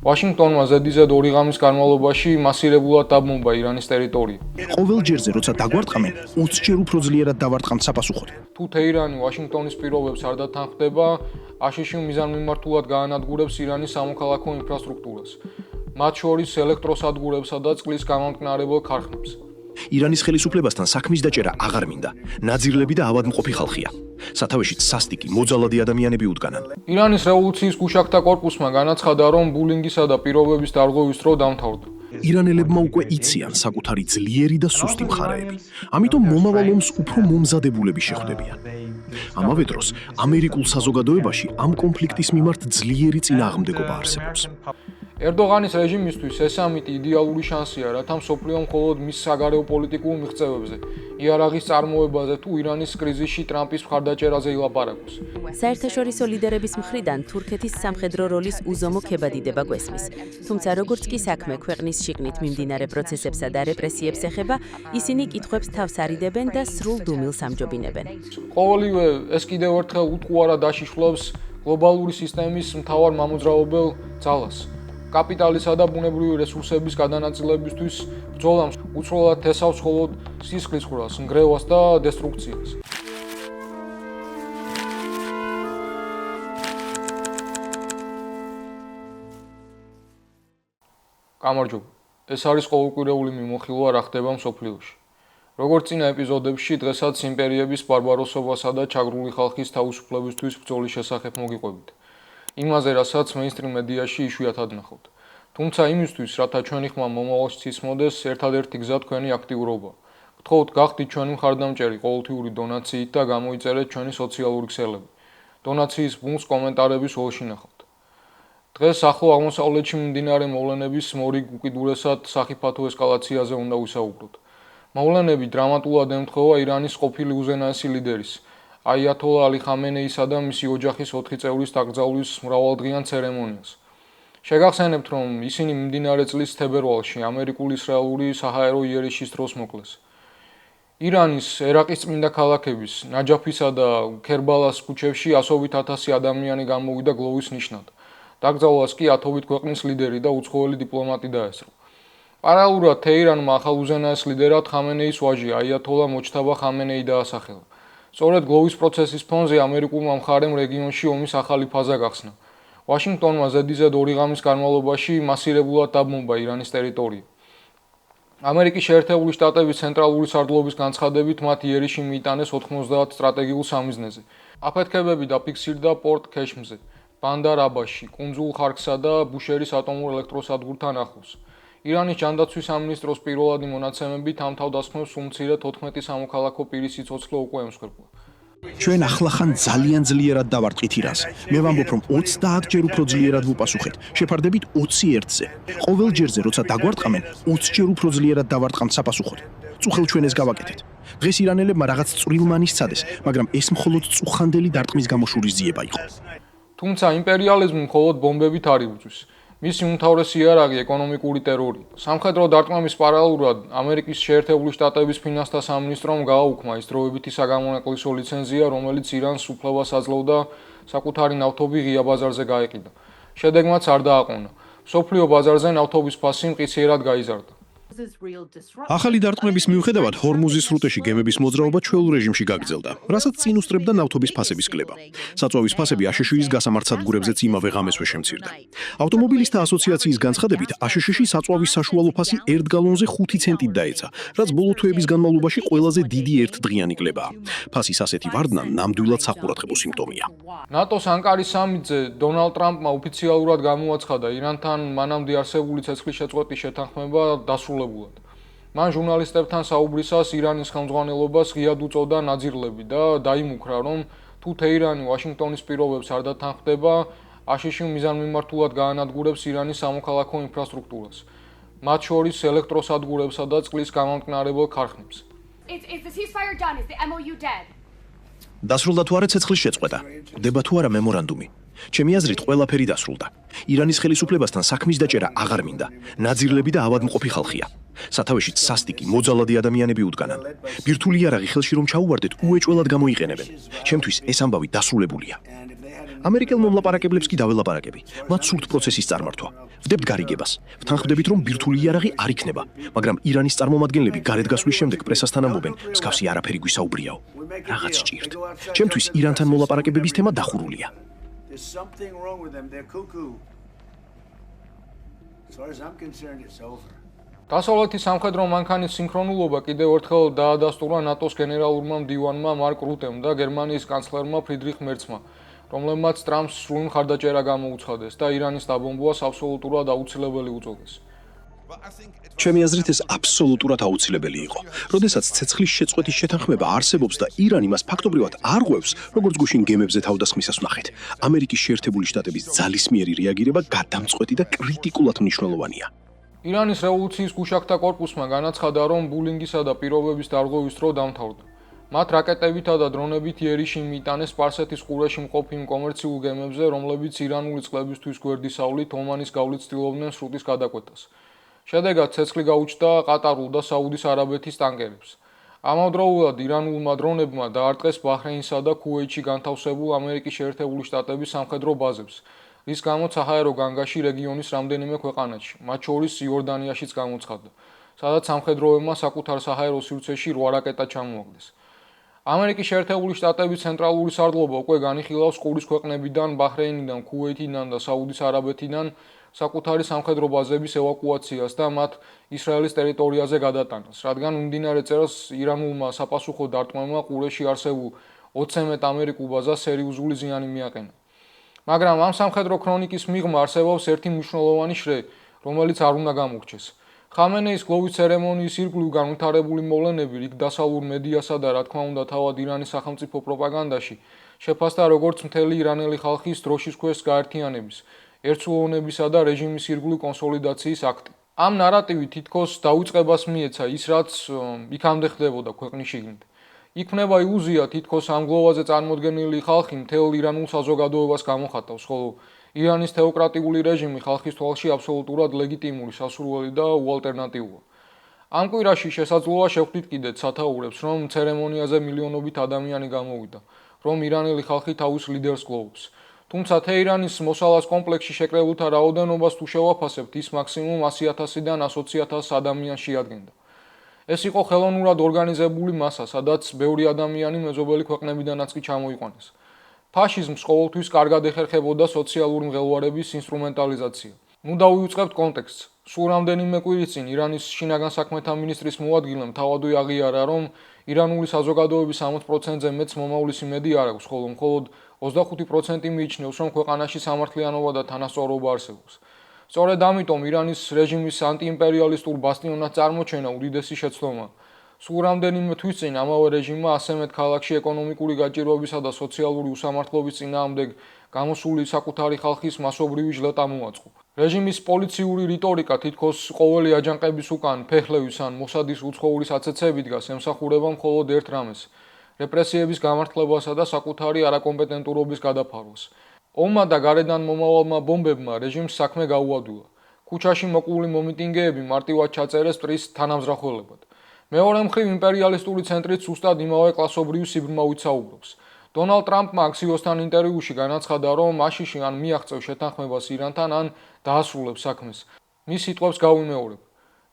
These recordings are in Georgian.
ვაშინგტონმა ზედიზედ 2 ღამის განმავლობაში მასირებულად დაბომბა ირანის ტერიტორია. ყოველ ჯერზე, როცა დაგვარტყამენ, 20 ჯერ უფრო ძლიერად დავარტყამთ საპასუხოდ. თუ თეირანი ვაშინგტონის პირობებს არ დათანხმდება, აშშ მიზანმიმართულად გაანადგურებს ირანის სამოქალაქო ინფრასტრუქტურას, მათ შორის ელექტროსადგურებსა და წყლის გამამტკნარებელ ქარხნებს. ირანის ხელისუფლებასთან საქმის დაჭერა აღარ მინდა. ნაძირლები და ავადმყოფი ხალხია. სათავეშიც სასტიკი, მოძალადი ადამიანები უდგანან. ირანის რევოლუციის გუშაქთა კორპუსმა განაცხადა, რომ ბულინგისა და პირობების დარღვევის დრო დამთავრდა. ირანელებმა უკვე იციან საკუთარი ძლიერი და სუსტი მხარეები. ამიტომ მომავალ ომს უფრო მომზადებულები შეხვდებიან. ამავე დროს, ამერიკულ საზოგადოებაში ამ კონფლიქტის მიმართ ძლიერი წინააღმდეგობა არსებობს. ერდოღანის რეჟიმისთვის ეს სამიტი იდეალური შანსია, რათა მსოფლიო მხოლოდ მის საგარეო პოლიტიკურ მიღწევებზე, იარაღის წარმოებაზე თუ ირანის კრიზისში ტრამპის მხარდაჭერაზე ილაპარაკოს. საერთაშორისო ლიდერების მხრიდან თურქეთის სამხედრო როლის უზომო ქებადიდება გვესმის. თუმცა როგორც კი საქმე ქვეყნის შიგნით მიმდინარე პროცესებსა და რეპრესიებს ეხება, ისინი კითხვებს თავს არიდებენ და სრულ დუმილს ამჯობინებენ. ყოველივე ეს კიდევ ერთხელ უტყუარად აშიშვლებს გლობალური სისტემის მთავარ მამოძრავებელ ძალას. კაპიტალისა და ბუნებრივი რესურსების გადანაწილებისთვის ბრძოლამ უცვლელად თესავს მხოლოდ სისხლის ყვრას, ნგრევას და დესტრუქციას. გამარჯობა. ეს არის ყოველკვირეული მიმოხილვა რა ხდება მსოფლიოში. როგორც წინა ეპიზოდებში, დღესაც იმპერიების ბარბაროსობასა და ჩაგრული ხალხის თავისუფლებისთვის ბრძოლის შესახებ მოგიყვებით. იმაზე, რასაც მეინსტრიმ მედიაში იშვიათად ნახავთ. თუმცა იმისთვის, რათა ჩვენი ხმა მომავალში ცისმოდეს, ერთადერთი გზა თქვენი აქტიურობა. გთხოვთ, გახდით ჩვენი მხარდამჭერი ყოველთვიური დონაციით და გამოიწერეთ ჩვენი სოციალური ქსელები. დონაციის ბუმს კომენტარების ოლში ნახავთ. დღეს ახლო აღმოსავლეთში მიმდინარე მოვლენების მორიგ უკიდურესად სახიფათო ესკალაციაზე უნდა ვისაუბროთ. მოვლენები დრამატულად ემთხვევა ირანის ყოფილი უზენაესი ლიდერის, აიათოლა ალი ხამენეისა და მისი ოჯახის 4 წევრის დაკრძალვის მრავალდღიან ცერემონიას. შეგახსენებთ, რომ ისინი მიმდინარე წლის თებერვალში ამერიკულ-ისრაელური საჰაერო იერიშის დროს მოკლეს. ირანის ერაყის წმინდა ქალაქების ნაჯაფისა და ქერბალას ქუჩებში ასობით ათასი ადამიანი გამოვიდა გლოვის ნიშნად. დაკრძალვას კი ათობით ქვეყნის ლიდერი და უცხოელი დიპლომატი დაესწრო. პარალელურად თეირანმა ახალ უზენაეს ლიდერად ხამენეის ვაჟი აიათოლა მოჯთაბა ხამენეი დაასახელა. სწორედ გლოვის პროცესის ფონზე ამერიკულმა მხარემ რეგიონში ომის ახალი ფაზა გახსნა. ვაშინგტონმა ზედიზედ 2 ღამის განმავლობაში მასირებულად დაბომბა ირანის ტერიტორია. ამერიკის შეერთებული შტატების ცენტრალური სარდლობის განცხადებით მათ იერიში მიიტანეს 90 სტრატეგიულ სამიზნეზე. აფეთქებები დაფიქსირდა პორტ ქეშმზე, ბანდარ აბაში, კუნძულ ხარკსა და ბუშერის ატომურ ელექტროსადგურთან ახლოს. ირანის ჯანდაცვის სამინისტროს პირველადი მონაცემებით ამ თავდასხმებს უმცირე 14 სამოქალაქო პირის სიცოცხლე უკვე ემსხვერპლა. ჩვენ ახლახან ძალიან ძლიერად დავარტყით ირანს. მე ვამბობ, რომ 30 ჯერ უფრო ძლიერად ვუპასუხეთ. შეფარდებით 21-ზე. ყოველ ჯერზე, როცა დაგვარტყამენ, 20 ჯერ უფრო ძლიერად დავარტყამთ საპასუხოდ. წუხელ ჩვენ ეს გავაკეთეთ. დღეს ირანელებმა რაღაც წვრილმანი სცადეს, მაგრამ ეს მხოლოდ წუხანდელი დარტყმის გამოშურის ძიება იყო. თუმცა იმპერიალიზმი მხოლოდ ბომბებით არ იბრძვის. მისი უმთავრესი იარაღი ეკონომიკური ტერორი. სამხედრო დარტყმების პარალელურად ამერიკის შეერთებული შტატების ფინანსთა სამინისტრომ გააუქმა ის დროებითი საგამონაკლისო ლიცენზია, რომელიც ირანს უფლებას აძლევდა საკუთარი ნავთობი ღია ბაზარზე გაეყიდა. შედეგმაც არ დააყონა. მსოფლიო ბაზარზე ნავთობის ფასი მყისიერად გაიზარდა. ახალი დარტყმების მიუხედავად, ჰორმუზის სრუტეში გემების მოძრაობა ჩვეულ რეჟიმში გაგრძელდა, რასაც წინ უსწრებდა ნავთობის ფასების კლება. საწვავის ფასები აშშ-ის გასამართსადგურებზეც იმავე ღამესვე შემცირდა. ავტომობილისტთა ასოციაციის განცხადებით, აშშ-ში საწვავის საშუალო ფასი 1 გალონზე 5 ცენტით დაეცა, რაც ბოლო თვეების განმავლობაში ყველაზე დიდი ერთდღიანი კლებაა. ფასის ასეთი ვარდნა ნამდვილად საყურადღებო სიმპტომია. ნატოს ანკარის სამიტზე დონალდ ტრამპმა ოფიციალურად გამოაცხადა ირანთან მანამდე არსებული ცეცხლის შეწყვეტის შეთანხმება დასრულებულად. მან ჟურნალისტებთან საუბრისას ირანის ხელმძღვანელობას ღიად უწოდა ნაძირლები და დაიმუქრა, რომ თუ თეირანი ვაშინგტონის პირობებს არ დათანხმდება, აშშ მიზანმიმართულად გაანადგურებს ირანის სამოქალაქო ინფრასტრუქტურას, მათ შორის ელექტროსადგურებსა და წყლის გამამტკნარებელ ქარხნებს. დასრულდა თუ არა ცეცხლის შეწყვეტა? ხდება თუ არა მემორანდუმი? ჩემი აზრით, ყველაფერი დასრულდა. ირანის ხელისუფლებასთან საქმის დაჭერა აღარ მინდა. ნაძირლები და ავადმყოფი ხალხია. სათავეშიც სასტიკი, მოძალადი ადამიანები უდგანან. ბირთვული იარაღი ხელში რომ ჩაუვარდეთ, უეჭველად გამოიყენებენ. ჩემთვის ეს ამბავი დასრულებულია. ამერიკელ მომლაპარაკებლებს კი დაველაპარაკები. მათ სურთ პროცესის წარმართვა. ვდებთ გარიგებას. ვთანხმდებით, რომ ბირთვული იარაღი არ იქნება, მაგრამ ირანის წარმომადგენლები გარეთ გასვლის შემდეგ პრესასთან ამბობენ, მსგავსი არაფერი გვისაუბრიაო. რაღაც ჭირთ. ჩემთვის ირანთან მოლაპარაკებების თემა დახურულია. There's something wrong with them. They're cuckoo. As far as I'm concerned, it's over. დასავლეთის სამხედრო მანქანის სინქრონულობა კიდევ ერთხელ დაადასტურა ნატოს გენერალურმა მდივანმა მარკ რუტემ და გერმანიის კანცლერმა ფრიდრიხ მერცმა, რომლებმაც ტრამპს სრული მხარდაჭერა გამოუცხადეს და ირანის დაბომბვას აბსოლუტურად აუცილებელი უწოდეს. ჩემი აზრით ეს აბსოლუტურად აუცილებელი იყო. როდესაც ცეცხლის შეწყვეტის შეთანხმება არსებობს და ირანი მას ფაქტობრივად არ ღვევს, როგორც გუშინ გემებზე თავდასხმისას ვნახეთ, ამერიკის შეერთებული შტატების ძალისმიერი რეაგირება გადამწყვეტი და კრიტიკულად მნიშვნელოვანია. ირანის რევოლუციის გუშაქთა კორპუსმა განაცხადა, რომ ბულინგისა და პირობების დარღვევის დრო დამთავრდა. მათ რაკეტებითა და დრონებით იერიში მიიტანეს სპარსეთის ყურეში მყოფ იმ კომერციულ გემებზე, რომლებიც ირანული წყლებისთვის გვერდისავლით ომანის გავლით ცდილობდნენ სრუტის გადაკვეთას. შედეგად ცეცხლი გაუჩნდა ყატარულ და საუდის არაბეთის ტანკერებს. ამავდროულად ირანულმა დრონებმა დაარტყეს ბაჰრეინსა და ქუვეითში განთავსებულ ამერიკის შეერთებული შტატების სამხედრო ბაზებს, რის გამოც საჰაერო განგაში რეგიონის რამდენიმე ქვეყანაში, მათ შორის იორდანიაშიც გამოცხადდა, სადაც სამხედროებმა საკუთარ საჰაერო სივრცეში 8 რაკეტა ჩამოაგდეს. ამერიკის შეერთებული შტატების ცენტრალური სარდლობა უკვე განიხილავს ყურის ქვეყნებიდან, ბაჰრეინიდან, ქუვეითიდან და საუდის არაბეთიდან საკუთარი სამხედრო ბაზების ევაკუაციას და მათ ისრაელის ტერიტორიაზე გადატანას, რადგან მიმდინარე წელს ირანულმა საპასუხო დარტყმებმა ყურეში არსებულ 20 ამერიკულ ბაზას სერიოზული ზიანი მიაყენა. მაგრამ ამ სამხედრო ქრონიკის მიღმა არსებობს ერთი მნიშვნელოვანი შრე, რომელიც არ უნდა გამოგრჩეს. ხამენეის გლოვის ცერემონიის ირგვლივ განვითარებული მოვლენები რიგ დასავლურ მედიასა და რა თქმა უნდა თავად ირანის სახელმწიფო პროპაგანდაში შეფასდა როგორც მთელი ირანელი ხალხის დროშის ქვეშ გაერთიანების, ერთსულოვნებისა და რეჟიმის ირგვლივ კონსოლიდაციის აქტი. ამ ნარატივი თითქოს დაუწყებას მიეცა ის, რაც იქამდე ხდებოდა ქვეყნის შიგნით. იქნება ილუზია თითქოს ამ გლოვაზე წარმოდგენილი ხალხი მთელ ირანულ საზოგადოებას გამოხატავს, ხოლო ირანის თეოკრატიული რეჟიმი ხალხის თვალში აბსოლუტურად ლეგიტიმური, სასურველი და უალტერნატიულია. ამ კვირაში შესაძლოა შევხვდით კიდეც სათაურებს, რომ ცერემონიაზე მილიონობით ადამიანი გამოვიდა, რომ ირანელი ხალხი თავის ლიდერს გლოვობს. თუმცა თეირანის მოსალას კომპლექსში შეკრებულთა რაოდენობას თუ შევაფასებთ, ის მაქსიმუმ 100,000-დან 120,000 ადამიანს შეადგენდა. ეს იყო ხელოვნურად ორგანიზებული მასა, სადაც ბევრი ადამიანი მეზობელი ქვეყნებიდანაც კი ჩამოიყვანეს. ფაშიზმს ყოველთვის კარგად ეხერხებოდა სოციალური მღელვარების ინსტრუმენტალიზაცია. ნუ დავივიწყებთ კონტექსტს. სულ რამდენიმე კვირის წინ ირანის შინაგან საქმეთა მინისტრის მოადგილემ თავადვე აღიარა, რომ ირანული საზოგადოების 60%-ზე მეც მომავლის იმედი არ აქვს, ხოლო მხოლოდ 25% მიიჩნევს, რომ ქვეყანაში სამართლიანობა და თანასწორობა არსებობს. სწორედ ამიტომ ირანის რეჟიმის ანტიიმპერიალისტურ ბასტიონად წარმოჩენა უდიდესი შეცდომაა. სულ რამდენიმე თვის წინ ამავე რეჟიმმა ასე მეტ ქალაქში ეკონომიკური გაჭირვებისა და სოციალური უსამართლობის წინააღმდეგ გამოსული საკუთარი ხალხის მასობრივი ჟლეტა მოაწყო. რეჟიმის პოლიციური რიტორიკა თითქოს ყოველი აჯანყების უკან ფეხლევის ან მოსადის უცხოური საცეცები დგას, ემსახურება მხოლოდ ერთ რამეს: რეპრესიების გამართლებასა და საკუთარი არაკომპეტენტურობის გადაფარვას. ომმა და გარედან მომავალმა ბომბებმა რეჟიმს საქმე გაუადვილა. ქუჩაში მოკლული მომიტინგეები მარტივად ჩაწერეს მტრის თანამზრახველებად. მეორე მხრივ იმპერიალისტური ცენტრიც სუსტად იმავე კლასობრივ სიბრმავით საუბრობს. დონალდ ტრამპმა აქსიოსთან ინტერვიუში განაცხადა, რომ აშიში ან მიაღწევს შეთანხმებას ირანთან, ან დაასრულებს საქმეს. მის სიტყვებს გავიმეორებ.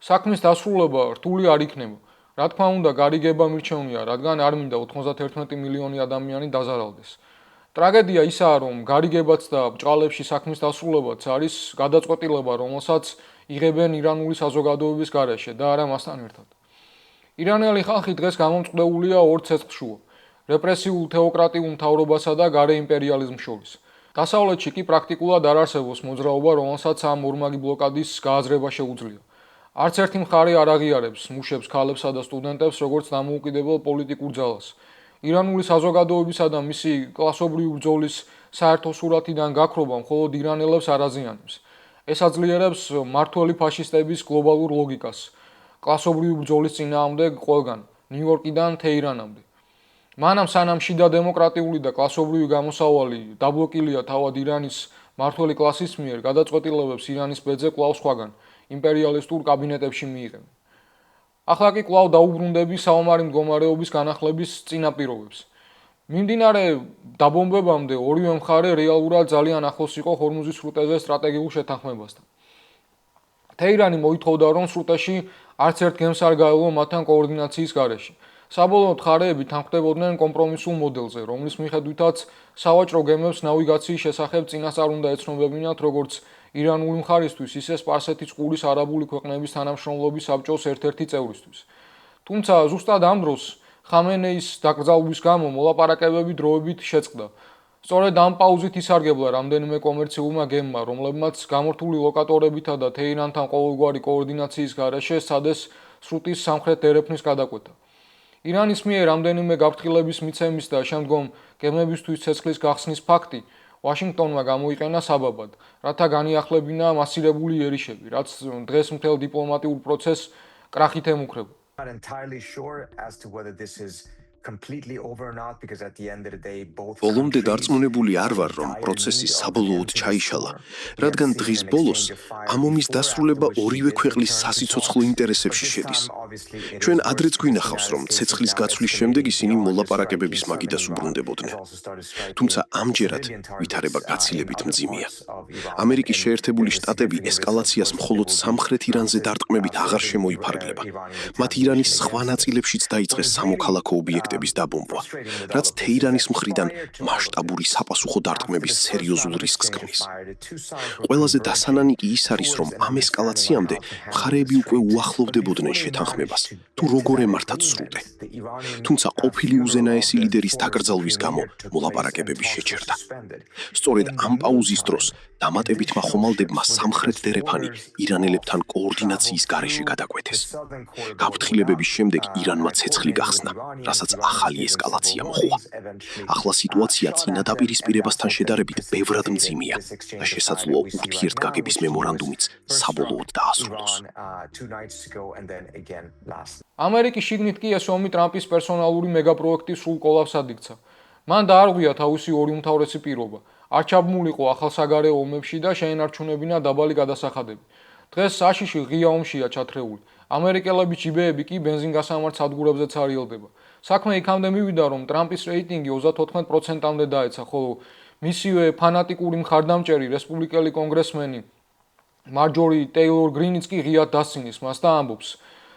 საქმის დასრულება რთული არ იქნება. რა თქმა უნდა, გარიგება მირჩევნია, რადგან არ მინდა 91 მილიონი ადამიანი დაზარალდეს. ტრაგედია ისაა, რომ გარიგებაც და ბრჭყალებში საქმის დასრულებაც არის გადაწყვეტილება, რომელსაც იღებენ ირანული საზოგადოების გარეშე და არა მასთან ერთად. ირანელი ხალხი დღეს გამომწყდებულია ორ ცეცხლშუა: რეპრესიულ თეოკრატიულ მთავრობასა და გარე იმპერიალიზმს შორის. დასავლეთში კი პრაქტიკულად არ არსებობს მოძრაობა, რომელსაც ამ ორმაგი ბლოკადის გააზრება შეუძლია. არც ერთი მხარე არ აღიარებს მუშებს, ქალებსა და სტუდენტებს როგორც დამოუკიდებელ პოლიტიკურ ძალას. ირანული საზოგადოებისა და მისი კლასობრივი ბრძოლის საერთო სურათიდან გაქრობა მხოლოდ ირანელებს არ აზიანებს. ეს აძლიერებს მმართველი ფაშისტების გლობალურ ლოგიკას, კლასობრივი ბრძოლის წინააღმდეგ ყველგან, ნიუ-იორკიდან თეირანამდე. მანამ სანამ შიდა დემოკრატიული და კლასობრივი გამოსავალი დაბლოკილია თავად ირანის მმართველი კლასის მიერ, გადაწყვეტილებებს ირანის ბედზე კვლავ სხვაგან, იმპერიალისტურ კაბინეტებში მიიღებენ. ახლა კი კვლავ დაუბრუნდები საომარი მდგომარეობის განახლების წინაპირობებს. მიმდინარე დაბომბებამდე ორივე მხარე რეალურად ძალიან ახლოს იყო ჰორმუზის სრუტეზე სტრატეგიულ შეთანხმებასთან. თეირანი მოითხოვდა, რომ სრუტეში არც ერთ გემს არ გაევლო მათთან კოორდინაციის გარეშე. საბოლოოდ მხარეები თანხმდებოდნენ კომპრომისულ მოდელზე, რომლის მიხედვითაც სავაჭრო გემებს ნავიგაციის შესახებ წინასწარ უნდა ეცნობებინათ როგორც ირანული მხარისთვის, ისე სპარსეთის ყურის არაბული ქვეყნების თანამშრომლობის საბჭოს ერთ-ერთი წევრისთვის. თუმცა ზუსტად ამ დროს ხამენეის დაკრძალვის გამო მოლაპარაკებები დროებით შეწყდა. სწორედ ამ პაუზით ისარგებლა რამდენიმე კომერციულმა გემმა, რომლებმაც გამორთული ლოკატორებითა და თეირანთან ყოველგვარი კოორდინაციის გარეშე სცადეს სრუტის სამხრეთ დერეფნის გადაკვეთა. ირანის მიერ რამდენიმე გაფრთხილების მიცემის და შემდგომ გემებისთვის ცეცხლის გახსნის ფაქტი ვაშინგტონმა გამოიყენა საბაბად, რათა განიახლებინა მასირებული იერიშები, რაც დღეს მთელ დიპლომატიურ პროცესს კრახით ემუქრება. Not entirely sure as to whether this is completely over or not because at the end of the day both ბოლომდე დარწმუნებული არ ვარ, რომ პროცესი საბოლოოდ ჩაიშალა, რადგან დღის ბოლოს ამ ომის დასრულება ორივე ქვეყნის სასიცოცხლო ინტერესებში შედის. ჩვენ ადრეც გვინახავს, რომ ცეცხლის გაცვლის შემდეგ ისინი მოლაპარაკებების მაგიდას უბრუნდებოდნენ. თუმცა ამჯერად ვითარება გაცილებით მძიმეა. ამერიკის შეერთებული შტატები ესკალაციას მხოლოდ სამხრეთ ირანზე დარტყმებით აღარ შემოიფარგლება. მათ ირანის სხვა ნაწილებშიც დაიწყეს სამოქალაქო ობიექტების დაბომბვა, რაც თეირანის მხრიდან მასშტაბური საპასუხო დარტყმების სერიოზულ რისკს ქმნის. ყველაზე დასანანი კი ის არის, რომ ამ ესკალაციამდე მხარეები უკვე უახლოვდებოდნენ შეთანხმებას, თუ როგორ ემართათ სრუტე. თუმცა ყოფილი უზენაესი ლიდერის დაკრძალვის გამო მოლაპარაკებები შეჩერდა. სწორედ ამ პაუზის დროს დამატებითმა ხომალდებმა სამხრეთ დერეფანი ირანელებთან კოორდინაციის გარეშე გადაკვეთეს. გაფრთხილებების შემდეგ ირანმა ცეცხლი გახსნა, რასაც ახალი ესკალაცია მოჰყვა. ახლა სიტუაცია წინა დაპირისპირებასთან შედარებით ბევრად მძიმეა და შესაძლოა ურთიერთგაგების მემორანდუმიც საბოლოოდ დაასრულოს. ამერიკის შიგნით კი ეს ომი ტრამპის პერსონალური მეგაპროექტის სრულ კოლაფსად იქცა. მან დაარღვია თავისი ორი უმთავრესი პირობა. არ ჩაბმულიყო ახალ საგარეო ომებში და შეენარჩუნებინა დაბალი გადასახადები. დღეს საშიში ღია ომშია ჩათრეული. ამერიკელების ჯიბეები კი ბენზინგასამართ სადგურებზეც არიელდება. საქმე იქამდე მივიდა, რომ ტრამპის რეიტინგი 34%-მდე დაეცა, ხოლო მისივე ფანატიკური მხარდამჭერი რესპუბლიკელი კონგრესმენი მარჯორი ტეილორ გრინიც კი ღიად დასცინის მას და ამბობს: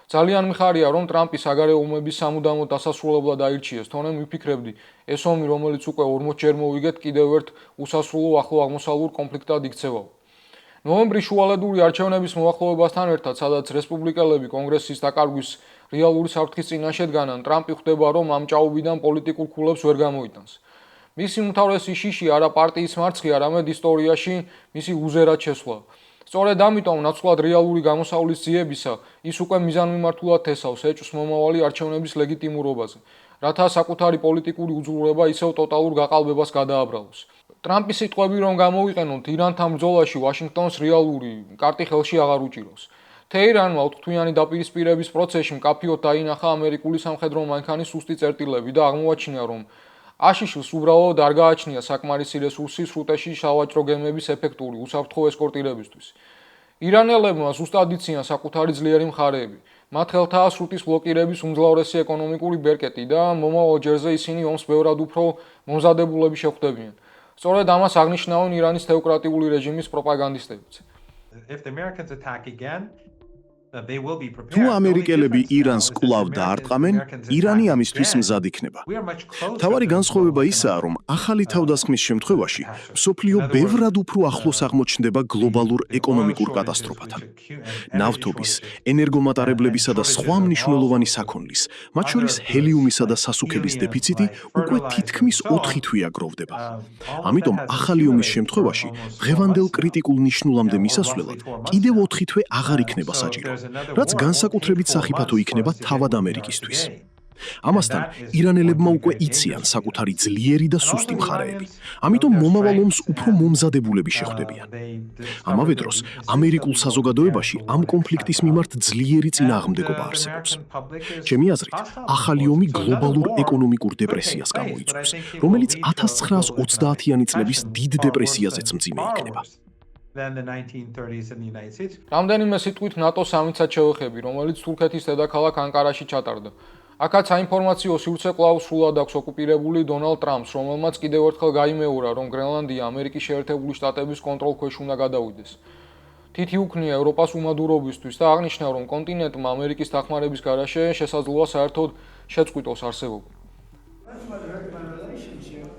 ძალიან მიხარია, რომ ტრამპი საგარეო ომების სამუდამოდ დასასრულებლად აირჩიეს, თორემ ვიფიქრებდი, ეს ომი, რომელიც უკვე 40-ჯერ მოვიგეთ, კიდევ ერთ უსასრულო ახლო აღმოსავლურ კონფლიქტად იქცევაო. ნოემბრის შუალედური არჩევნების მოახლოებასთან ერთად, სადაც რესპუბლიკელები კონგრესის დაკარგვის რეალური საფრთხის წინაშე დგანან, ტრამპი ხვდება, რომ ამ ჭაობიდან პოლიტიკურ ქულებს ვერ გამოიტანს. მისი უმთავრესი შიში არა პარტიის მარცხი, არამედ ისტორიაში მისი უზერად შესვლა. სწორედ ამიტომ ნაცვლად რეალური გამოსავლის ძიებისა, ის უკვე მიზანმიმართულად თესავს ეჭვს მომავალი არჩევნების ლეგიტიმურობაზე, რათა საკუთარი პოლიტიკური უძლურება ისევ ტოტალურ გაყალბებას გადააბრალოს. ტრამპის სიტყვები რომ გამოიყენოთ, ირანთან ბრძოლაში ვაშინგტონს რეალური კარტი ხელში აღარ უჭირავს. თეირანმა 8-თვიანი დაპირისპირების პროცესში მკაფიოდ დაინახა ამერიკული სამხედრო მანქანის სუსტი წერტილები და აღმოაჩინა, რომ აშიშს უბრალოდ არ გააჩნია საკმარისი რესურსი სრუტეში სავაჭრო გემების ეფექტური უსაფრთხო ესკორტირებისთვის. ირანელებმა ზუსტად იციან საკუთარი ძლიერი მხარეები. მათ ხელთაა სრუტის ბლოკირების უმძლავრესი ეკონომიკური ბერკეტი და მომავალ ჯერზე ისინი ომს ბევრად უფრო მომზადებულები შეხვდებიან. სწორედ ამას აღნიშნავენ ირანის თეოკრატიული რეჟიმის პროპაგანდისტებიც. თუ ამერიკელები ირანს კვლავ დაარტყამენ, ირანი ამისთვის მზად იქნება. მთავარი განსხვავება ისაა, რომ ახალი თავდასხმის შემთხვევაში მსოფლიო ბევრად უფრო ახლოს აღმოჩნდება გლობალურ ეკონომიკურ კატასტროფათან. ნავთობის, ენერგომატარებლებისა და სხვა მნიშვნელოვანი საქონლის, მათ შორის ჰელიუმისა და სასუქების დეფიციტი უკვე თითქმის 4 თვეა გროვდება. ამიტომ ახალი ომის შემთხვევაში დღევანდელ კრიტიკულ ნიშნულამდე მისასვლელად კიდევ 4 თვე აღარ იქნება საჭირო, რაც განსაკუთრებით სახიფათო იქნება თავად ამერიკისთვის. ამასთან, ირანელებმა უკვე იციან საკუთარი ძლიერი და სუსტი მხარეები. ამიტომ მომავალ ომს უფრო მომზადებულები შეხვდებიან. ამავე დროს, ამერიკულ საზოგადოებაში ამ კონფლიქტის მიმართ ძლიერი წინააღმდეგობა არსებობს. ჩემი აზრით, ახალი ომი გლობალურ ეკონომიკურ დეპრესიას გამოიწვევს, რომელიც 1930-იანი წლების დიდ დეპრესიაზეც მძიმე იქნება. რამდენიმე სიტყვით ნატოს სამიცად შევეხები, რომელიც თურქეთის დედაქალაქ ანკარაში ჩატარდა. აქაც საინფორმაციო სივრცე კვლავ სრულად აქვს ოკუპირებული დონალდ ტრამპს, რომელმაც კიდევ ერთხელ გაიმეორა, რომ გრენლანდია ამერიკის შეერთებული შტატების კონტროლქვეშ უნდა გადავიდეს. თითი უქნია ევროპას უმადურობისთვის და აღნიშნა, რომ კონტინენტმა ამერიკის დახმარების გარეშე შესაძლოა საერთოდ შეწყვიტოს არსებობა.